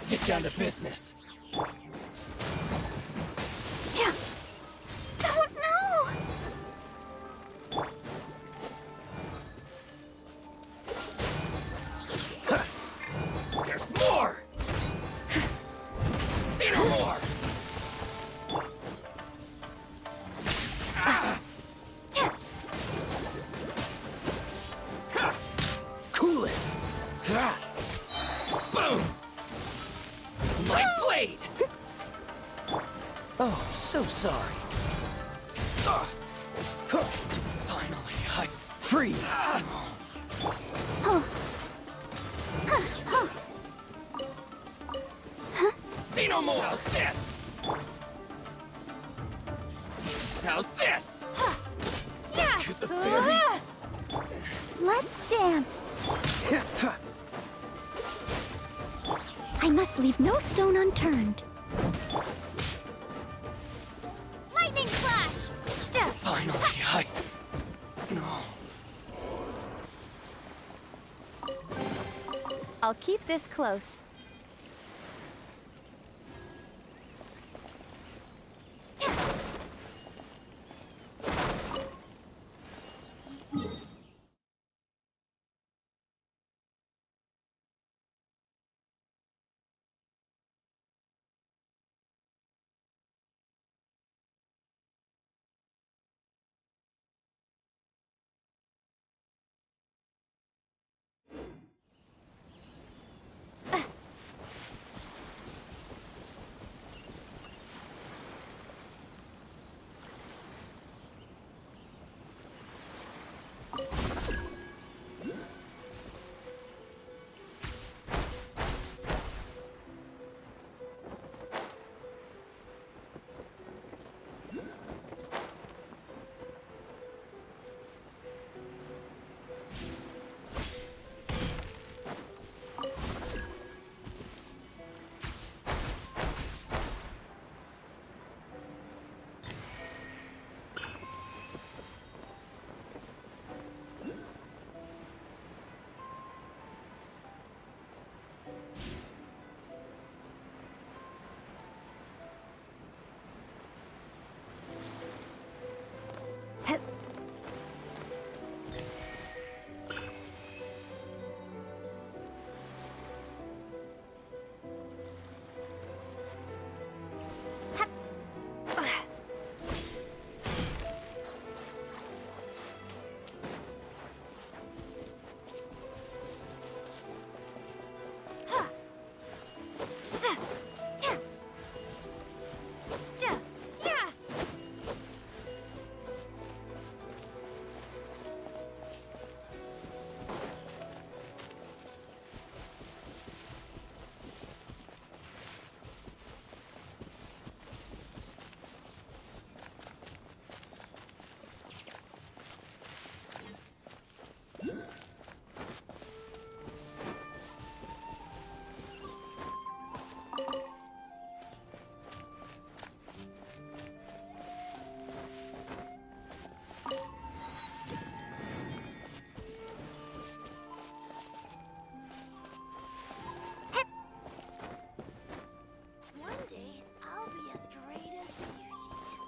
Let's get down to business. Yeah. Oh, no! There's more! See no more! Cool it! Boom! My blade! Oh, so sorry. Finally, I... Freeze! See no more! How's this? How's this? To the very... Let's dance. I must leave no stone unturned. Lightning flash! Finally, I... No. I'll keep this close.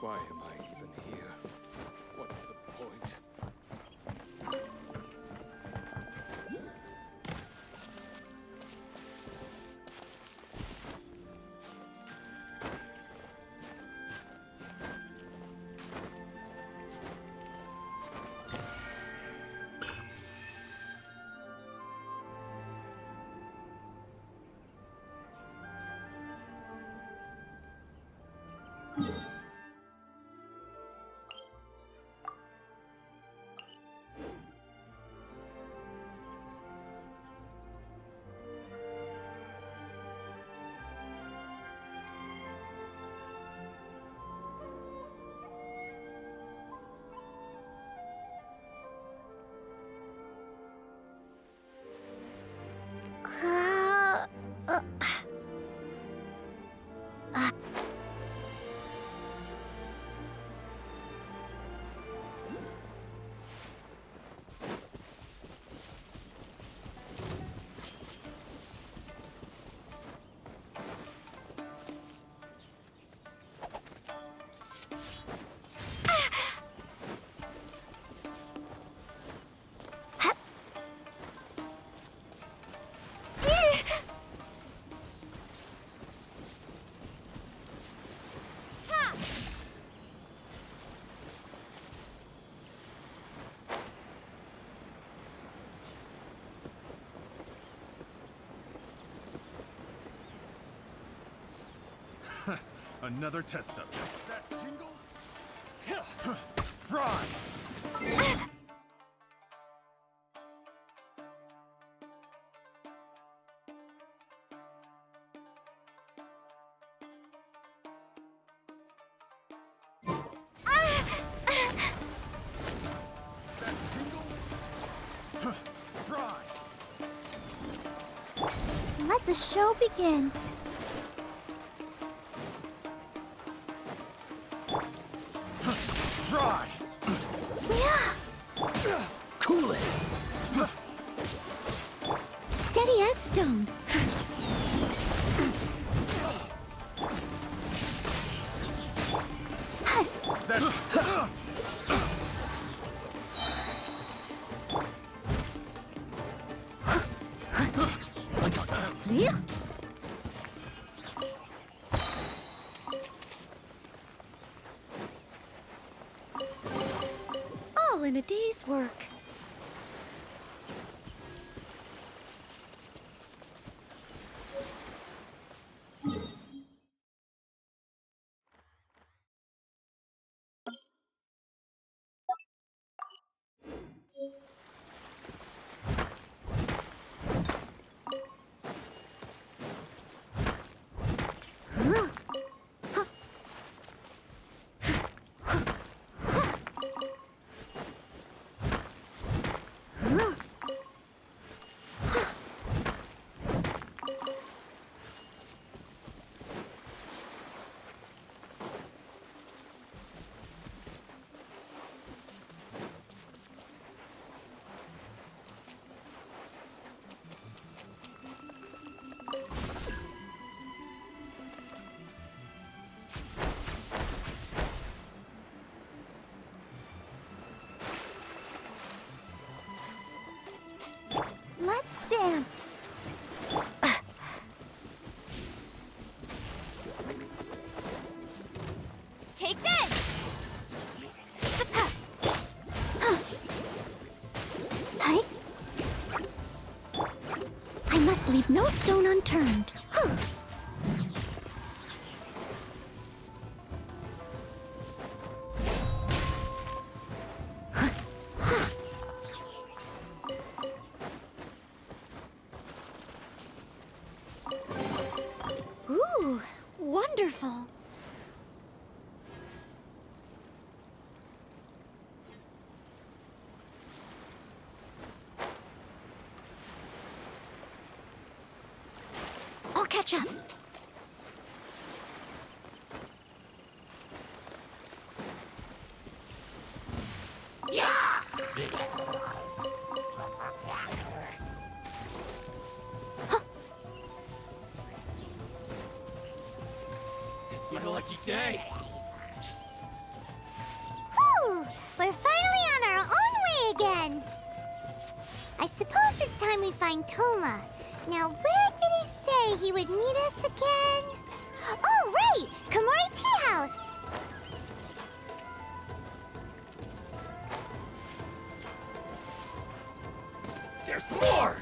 Why am I even here? What's the point? Another test subject. That tingle? Fry! That tingle? Fry! Let the show begin. Fry! Cool it! Steady as stone. That... Yeah. All in a day's work. Let's dance. Take this! Hi. I must leave no stone unturned. Ooh, wonderful. I'll catch up. It's my lucky day. Whew! We're finally on our own way again. I suppose it's time we find Toma. Now, where did he say he would meet us again? Oh, right! Komori Tea House! There's more!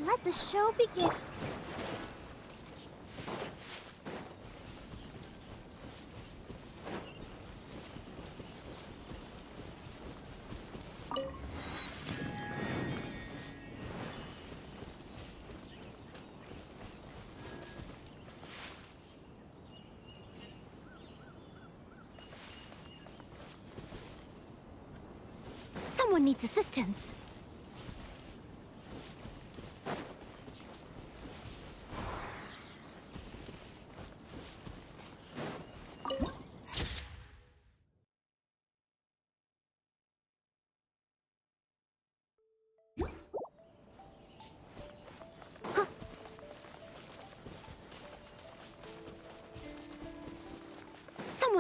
Let the show begin. Someone needs assistance.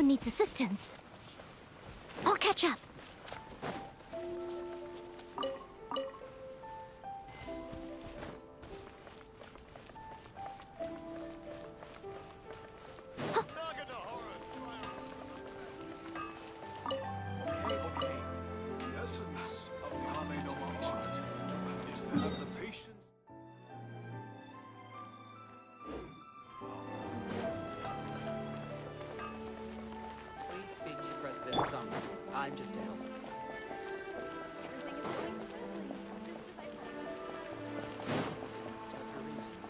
someone needs assistance. I'll catch up. The essence of the Ame no Ma art is to have the patience. Please speak to President Summer. I'm just a helper. Everything is going smoothly, just as I planned. Must have her reasons.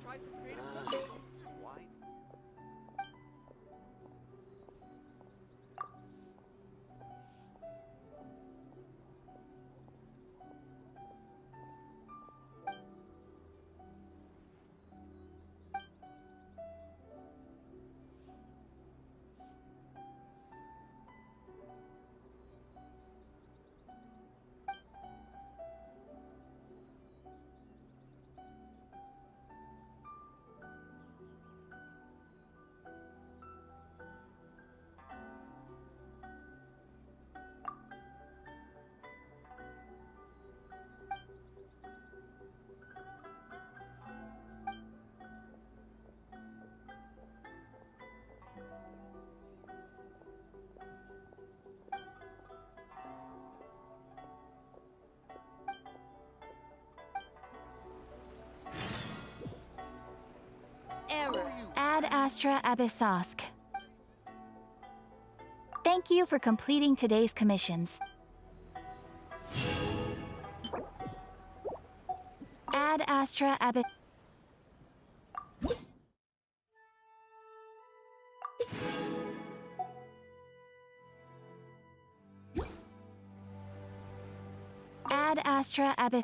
Try some creative cooking. Why? Error. Ad Astra Abyssosk. Thank you for completing today's commissions. Ad Astra Abys... Ad Astra Abys...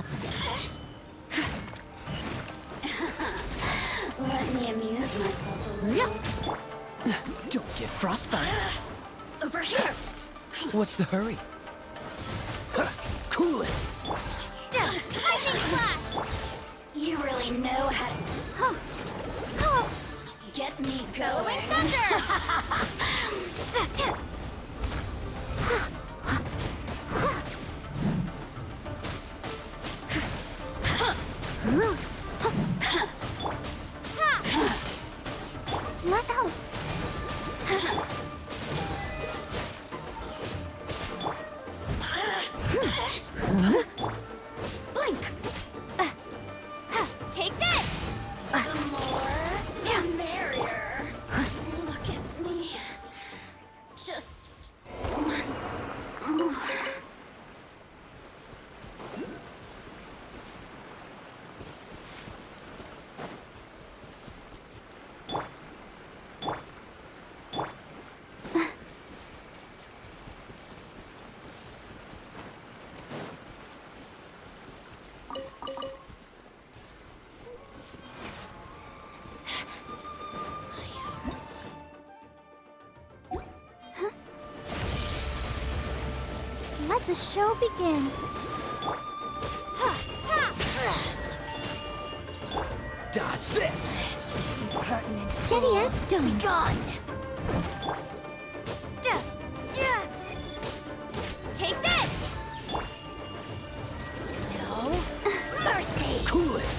up. Let me amuse myself a little. Don't get frostbite. Over here! What's the hurry? Cool it! Lightning flash! You really know how to get me going. Thunder! Let go! Blink! Take this! The more, the merrier. Look at me. Just once more. Let the show begin. Dodge this! Pertinent. Steady as stone. Gone. Take this. No mercy. Cool it!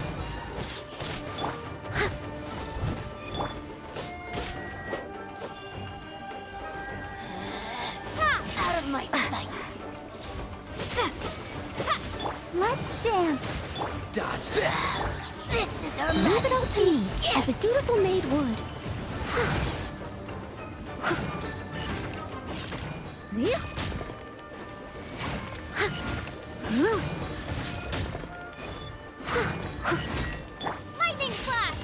Out of my sight. Let's dance. Dodge this! This is our Leave it all to me, as a dutiful maid would. Lightning flash!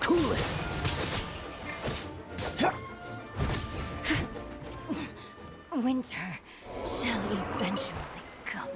Cool it! Winter shall eventually come.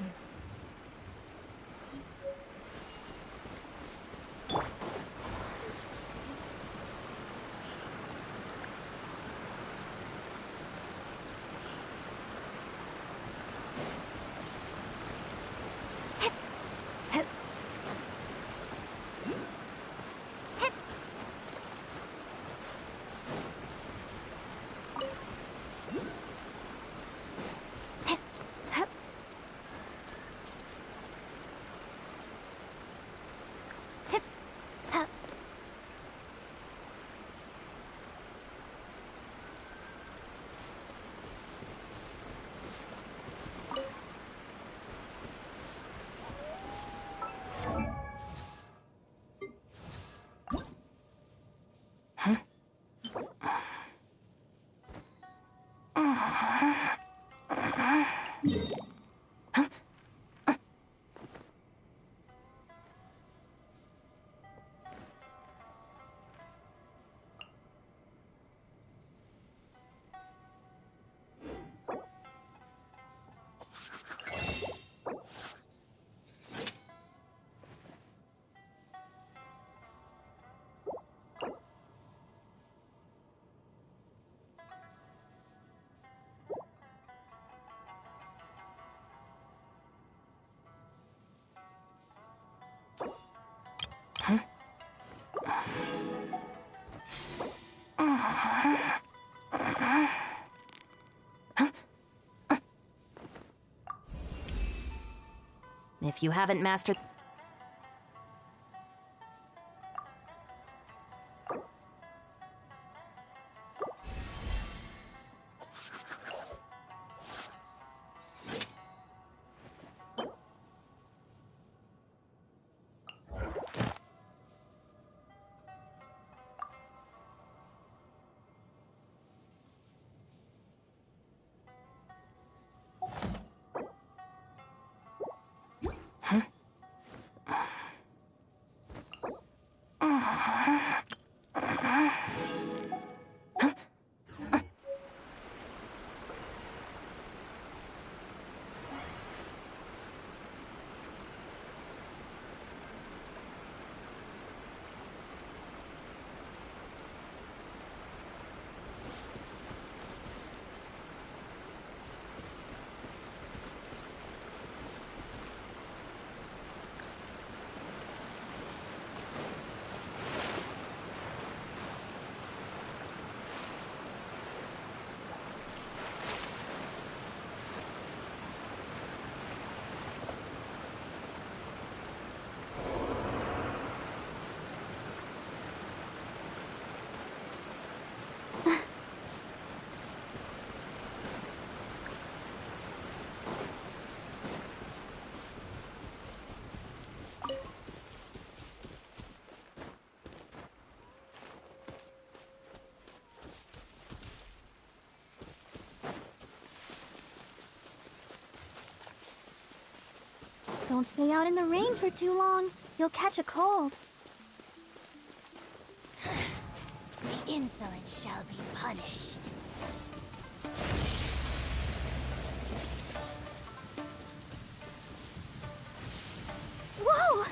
If you haven't mastered... Don't stay out in the rain for too long. You'll catch a cold. The insolent shall be punished. Whoa!